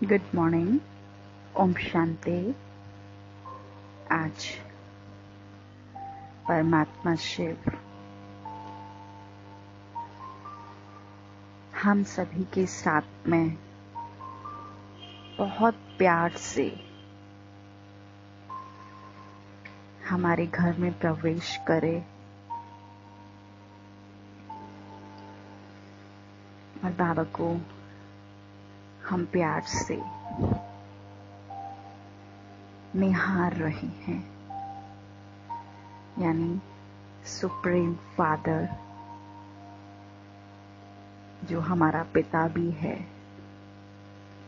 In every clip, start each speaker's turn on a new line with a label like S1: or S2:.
S1: Good morning. Om Shanti. आज परमात्मा शिव हम सभी के साथ में बहुत प्यार से हमारे घर में प्रवेश करे और बाबा को हम प्यार से निहार रहे हैं, यानी सुप्रीम फादर जो हमारा पिता भी है,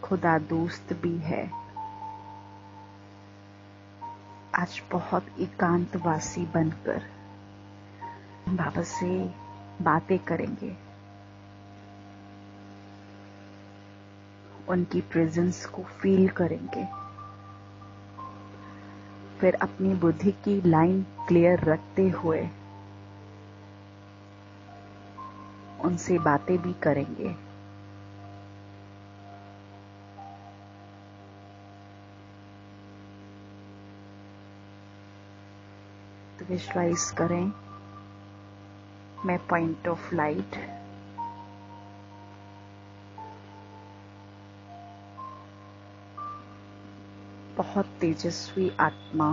S1: खुदा दोस्त भी है, आज बहुत एकांतवासी बनकर बाबा से बातें करेंगे, उनकी प्रेजेंस को फील करेंगे, फिर अपनी बुद्धि की लाइन क्लियर रखते हुए उनसे बातें भी करेंगे। तो विजुअलाइज करें, मैं पॉइंट ऑफ लाइट बहुत तेजस्वी आत्मा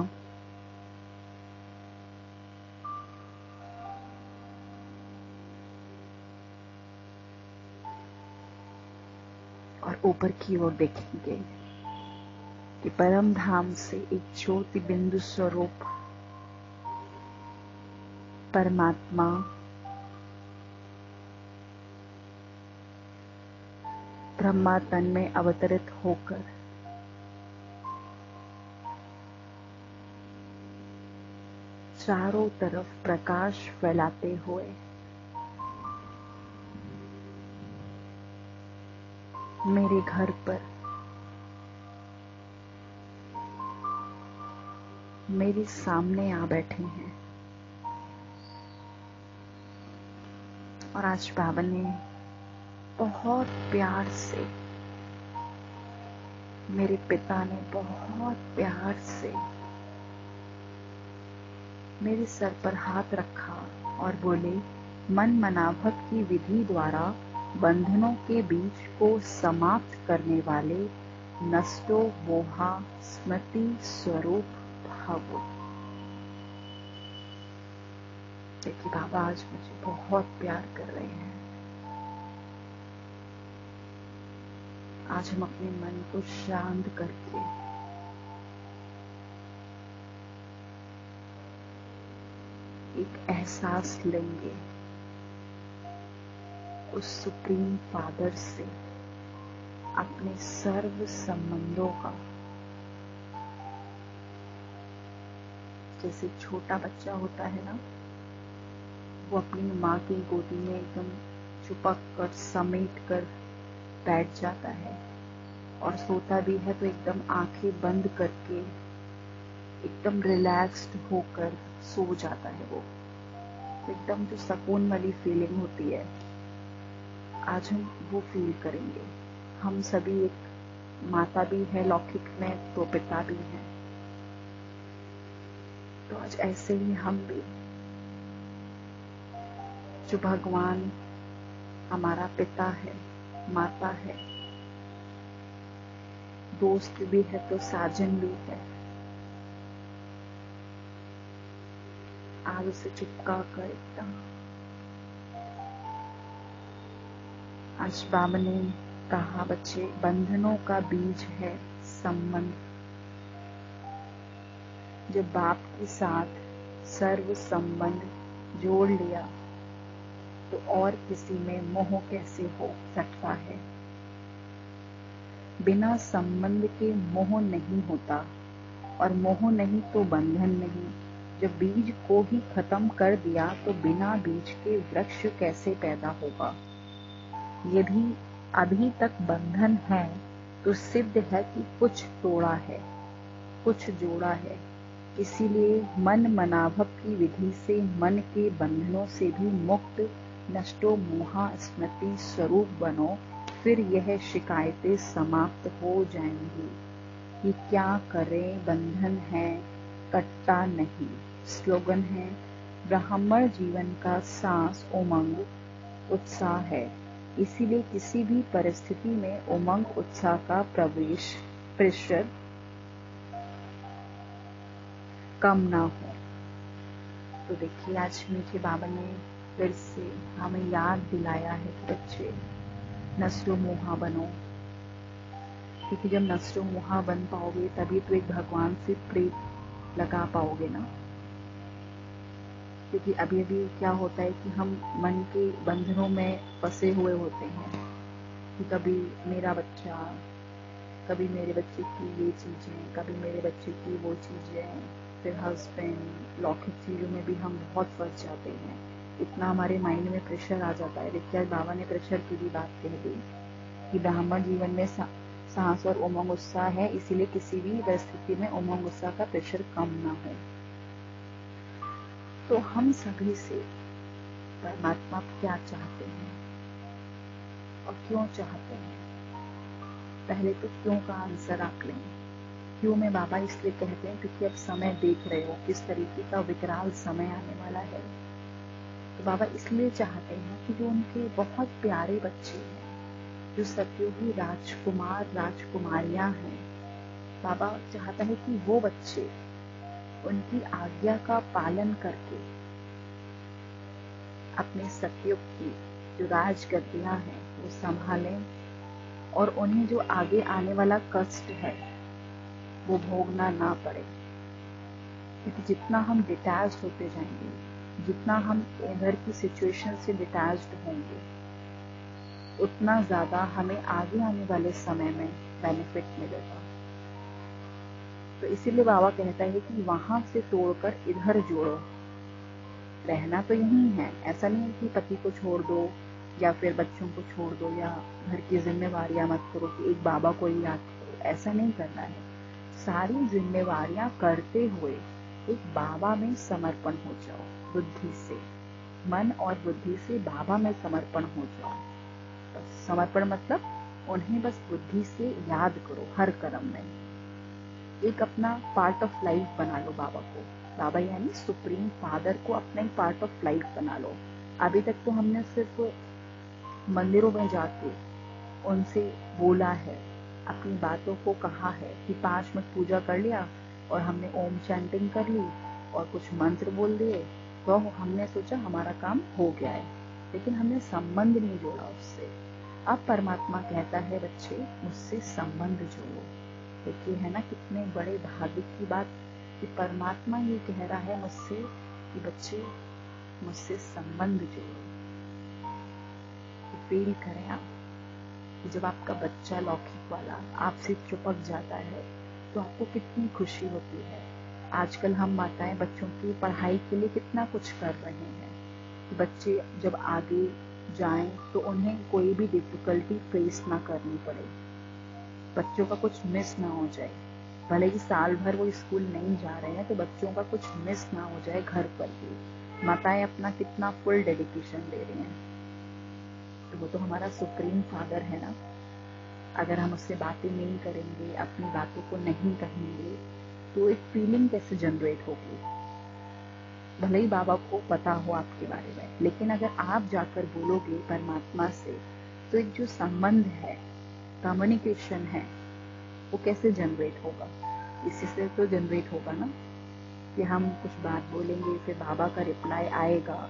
S1: और ऊपर की ओर देखेंगे कि परम धाम से एक ज्योति बिंदु स्वरूप परमात्मा ब्रह्मा तन में अवतरित होकर चारों तरफ प्रकाश फैलाते हुए मेरे घर पर मेरे सामने आ बैठे हैं। और आज बाबा ने बहुत प्यार से, मेरे पिता ने बहुत प्यार से मेरे सर पर हाथ रखा और बोले, मन मनाभव की विधि द्वारा बंधनों के बीच को समाप्त करने वाले नष्टो मोहा स्मृति स्वरूप भव। देखिए बाबा आज मुझे बहुत प्यार कर रहे हैं। आज हम अपने मन को शांत करके एक एहसास लेंगे उस सुप्रीम फादर से, अपने सर्व संबंधों का। जैसे छोटा बच्चा होता है ना, वो अपनी माँ की गोदी में एकदम चिपक कर समेट कर बैठ जाता है और सोता भी है तो एकदम आंखें बंद करके एकदम रिलैक्स्ड होकर सो जाता है। वो एकदम जो सुकून वाली फीलिंग होती है, आज हम वो फील करेंगे। हम सभी एक माता भी है लौकिक में, तो पिता भी है। तो आज ऐसे ही हम भी, जो भगवान हमारा पिता है, माता है, दोस्त भी है तो साजन भी है, आज उसे चिपका कर एकदम। आज बाबा ने कहा, बच्चे, बंधनों का बीज है संबंध। जब बाप के साथ सर्व संबंध जोड़ लिया तो और किसी में मोह कैसे हो सकता है। बिना संबंध के मोह नहीं होता, और मोह नहीं तो बंधन नहीं। जब बीज को ही खत्म कर दिया तो बिना बीज के वृक्ष कैसे पैदा होगा। यदि अभी तक बंधन है तो सिद्ध है कि कुछ तोड़ा है, कुछ जोड़ा है। इसीलिए मन मनाभव की विधि से मन के बंधनों से भी मुक्त नष्टो मोहा स्मृति स्वरूप बनो। फिर यह शिकायतें समाप्त हो जाएंगी कि क्या करें, बंधन है कटता नहीं। स्लोगन है, ब्राह्मण जीवन का सांस उमंग उत्साह है, इसीलिए किसी भी परिस्थिति में उमंग उत्साह का प्रवेश प्रेशर कम ना हो। तो देखिए, आज मीठे बाबा ने फिर से हमें याद दिलाया है कि बच्चे नष्टो मोहा बनो, क्योंकि जब नष्टो मोहा बन पाओगे तभी तो एक भगवान से प्रेम लगा पाओगे ना। क्योंकि अभी अभी क्या होता है कि हम मन के बंधनों में फंसे हुए होते हैं कि कभी मेरा बच्चा, कभी मेरे बच्चे की ये चीजें, कभी मेरे बच्चे की वो चीजें, फिर हस्बैंड, लौकिक चीजों में भी हम बहुत फंस जाते हैं। इतना हमारे माइंड में प्रेशर आ जाता है। देखिए, बाबा ने प्रेशर की भी बात कह दी कि ब्राह्मण जीवन में साहस और उमंग उत्साह है, इसीलिए किसी भी परिस्थिति में उमंग उत्साह का प्रेशर कम ना हो। तो हम सभी से परमात्मा क्या चाहते हैं और क्यों चाहते हैं? पहले तो क्यों का आंसर आप लें। क्यों में बाबा इसलिए कहते हैं क्योंकि अब समय देख रहे हो किस तरीके का विकराल समय आने वाला है। तो बाबा इसलिए चाहते हैं कि जो उनके बहुत प्यारे बच्चे हैं, जो सतयुगी राजकुमार राजकुमारियां हैं, बाबा चाहता है कि वो बच्चे उनकी आज्ञा का पालन करके अपने सतयुग की जो राजगद्दियां हैं वो संभालें, और उन्हें जो आगे आने वाला कष्ट है वो भोगना ना पड़े। क्योंकि जितना हम डिटैच्ड होते जाएंगे, जितना हम इधर की सिचुएशन से डिटैच्ड होंगे, उतना ज्यादा हमें आगे आने वाले समय में बेनिफिट मिलेगा। तो इसीलिए बाबा कहता है कि वहां से तोड़कर इधर जोड़ो। रहना तो यही है, ऐसा नहीं है कि पति को छोड़ दो या फिर बच्चों को छोड़ दो या घर की जिम्मेवारियां मत करो कि एक बाबा को ही याद करो। ऐसा नहीं करना है। सारी जिम्मेवारियां करते हुए एक बाबा में समर्पण हो जाओ। बुद्धि से, मन और बुद्धि से बाबा में समर्पण हो जाओ। बस समर्पण मतलब उन्हें बस बुद्धि से याद करो हर कर्म में। एक अपना पार्ट ऑफ लाइफ बना लो बाबा को। बाबा यानी सुप्रीम फादर को अपना एक पार्ट ऑफ लाइफ बना लो। अभी तक तो हमने सिर्फ मंदिरों में जाके उनसे बोला है, अपनी बातों को कहा है कि 5 मिनट पूजा कर लिया और हमने ओम चैंटिंग कर ली और कुछ मंत्र बोल दिए, तो हमने सोचा हमारा काम हो गया है, लेकिन हमने संबंध नहीं जोड़ा उससे। अब परमात्मा कहता है, बच्चे मुझसे संबंध जोड़ो। देखिए है ना कितने बड़े भाग्य की बात कि परमात्मा ये कह रहा है मुझसे कि बच्चे मुझसे संबंध जोड़ो। तो फील करें आप कि जब आपका बच्चा लौकिक वाला आपसे चिपक जाता है तो आपको कितनी खुशी होती है। आजकल हम माताएं बच्चों की पढ़ाई के लिए कितना कुछ कर रहे हैं कि बच्चे जब आगे जाएं तो उन्हें कोई भी डिफिकल्टी फेस ना करनी पड़े, बच्चों का कुछ मिस ना हो जाए। भले ही साल भर वो स्कूल नहीं जा रहे हैं तो बच्चों का कुछ मिस ना हो जाए। घर पर भी माताएं अपना कितना फुल डेडिकेशन दे रही हैं। तो वो तो हमारा सुप्रीम फादर है ना। अगर हम उससे बातें नहीं करेंगे, अपनी बातों को नहीं कहेंगे, तो एक फीलिंग कैसे जनरेट होगी। भले ही बाबा को पता हो आपके बारे में, लेकिन अगर आप जाकर बोलोगे परमात्मा से, तो एक जो संबंध है, कम्युनिकेशन है, वो कैसे जनरेट होगा। इसी से तो जनरेट होगा ना कि हम कुछ बात बोलेंगे, फिर बाबा का रिप्लाई आएगा।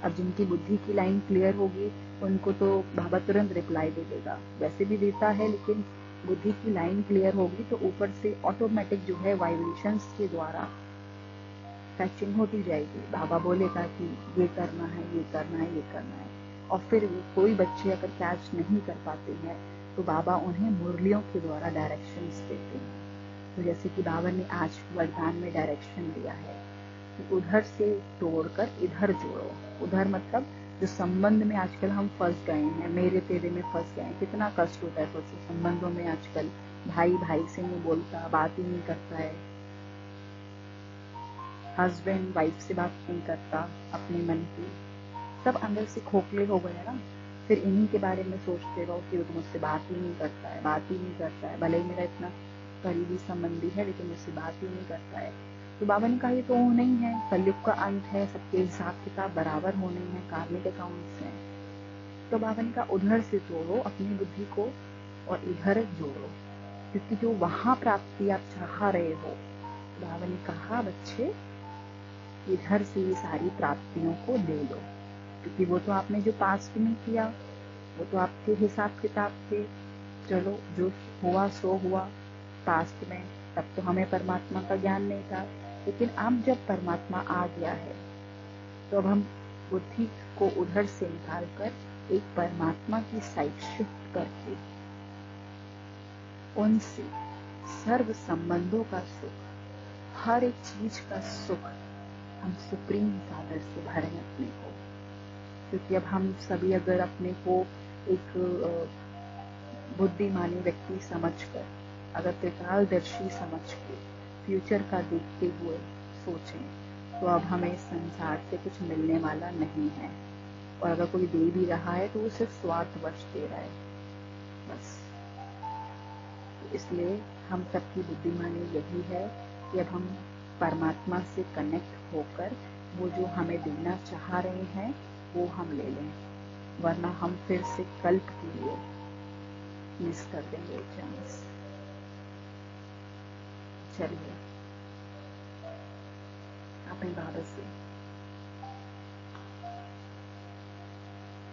S1: अब जिनकी बुद्धि की लाइन क्लियर होगी उनको तो बाबा तुरंत रिप्लाई दे देगा, वैसे भी देता है, लेकिन बुद्धि की लाइन क्लियर होगी तो ऊपर से ऑटोमेटिक जो है वाइब्रेशंस के द्वारा फैचिंग होती जाएगी। बाबा बोलेगा कि ये करना है, ये करना है, ये करना है। और फिर कोई बच्चे अगर कैच नहीं कर पाते हैं तो बाबा उन्हें मुरलियों के द्वारा डायरेक्शंस देते हैं। तो जैसे कि बाबा ने आज वरदान में डायरेक्शन दिया है कि उधर से तोड़कर इधर जोड़ो। उधर मतलब जो संबंध में आजकल हम फंस गए हैं, मेरे तेरे में फंस गए हैं। कितना कष्ट होता है सोचो, संबंधों में आजकल भाई भाई से नहीं बोलता, बात ही नहीं करता है, हस्बैंड वाइफ से बात नहीं करता अपने मन की, सब अंदर से खोखले हो गए ना। फिर इन्हीं के बारे में सोचते रहो कि वो तो मुझसे बात ही नहीं करता है, बात ही नहीं करता है, भले ही मेरा इतना करीबी संबंधी है लेकिन मुझसे बात ही नहीं करता है। तो बाबा ने कहा ये तो नहीं है, कलयुग का अंत है, सबके हिसाब किताब बराबर होने हैं, कार्मिक अकाउंट्स हैं। तो बाबा ने कहा उधर से जोड़ो अपनी बुद्धि को और इधर जोड़ो, क्योंकि जो वहां प्राप्ति आप चाह रहे हो, बाबा ने कहा बच्चे इधर से ये सारी प्राप्तियों को ले लो, क्योंकि वो तो आपने जो पास्ट में किया वो तो आपके हिसाब किताब थे। चलो जो हुआ सो हुआ पास्ट में, तब तो हमें परमात्मा का ज्ञान नहीं था, लेकिन अब जब परमात्मा आ गया है तो अब हम बुद्धि को उधर से निकाल कर एक परमात्मा की साइड शिफ्ट करके उनसे सर्व संबंधों का सुख, हर एक चीज का सुख हम सुप्रीम फादर से भरें अपने को। क्योंकि अब हम सभी अगर अपने को एक बुद्धिमानी व्यक्ति समझकर, अगर त्रिकालदर्शी समझ के फ्यूचर का देखते हुए सोचें, तो अब हमें संसार से कुछ मिलने वाला नहीं है, और अगर कोई दे भी रहा है तो वो सिर्फ स्वार्थवश दे रहा है बस। इसलिए हम सबकी बुद्धिमानी यही है कि अब हम परमात्मा से कनेक्ट होकर वो जो हमें देना चाह रहे हैं वो हम ले लें, वरना हम फिर से कल्प के लिए मिस कर देंगे चांस। चलिए अपने बाबा से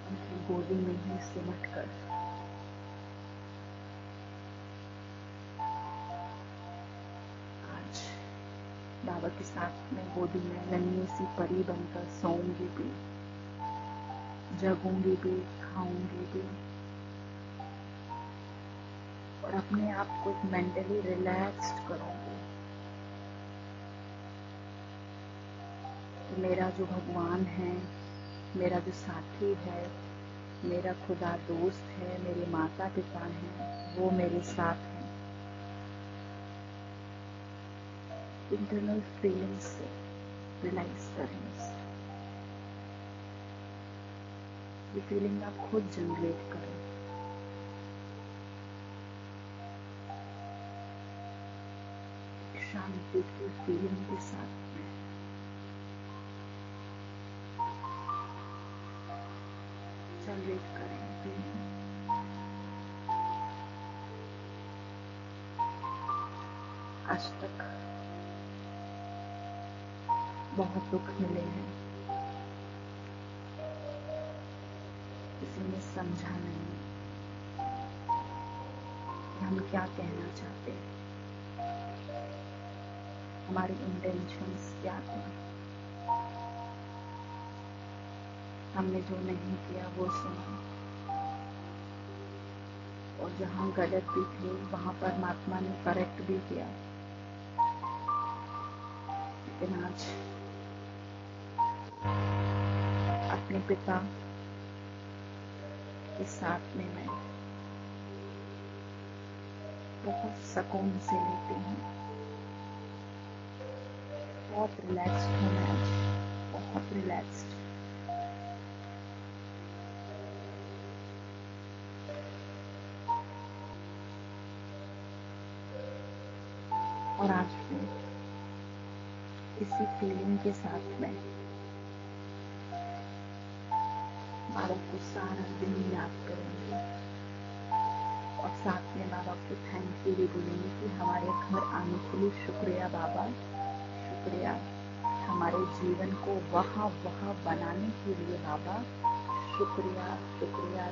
S1: उनकी गोदी में ही सिमट कर आज बाबा के साथ में गोदी में नन्ही सी परी बनकर सोऊंगी भी, जगूंगी भी, खाऊंगी भी, और अपने आप को मेंटली रिलैक्स्ड करूंगी। तो मेरा जो भगवान है, मेरा जो साथी है, मेरा खुदा दोस्त है, मेरे माता पिता हैं, वो मेरे साथ हैं। इंटरनल फीलिंग्स से रियलाइज करें, ये फीलिंग आप खुद जनरेट करें। शांति की फीलिंग के साथ में जनरेट करें फीलिंग। आज तक बहुत दुख मिले हैं, किसी ने समझा नहीं कि हम क्या कहना चाहते हैं, हमारी इंटेंशंस क्या थे। हमने जो नहीं किया वो सुना, और जहाँ गलत भी थे वहाँ परमात्मा ने करेक्ट भी किया। लेकिन आज अपने पिता के साथ में मैं बहुत सुकून से लेती हूँ, बहुत रिलैक्स्ड हूँ मैं आज, बहुत रिलैक्स्ड। और आज मैं इसी फीलिंग के साथ में बाबा को सारा दिन याद करूंगी, और साथ में बाबा को थैंक यू भी बोलूंगी कि हमारे घर आने के लिए शुक्रिया बाबा, शुक्रिया। हमारे जीवन को वहाँ बनाने के लिए बाबा, शुक्रिया शुक्रिया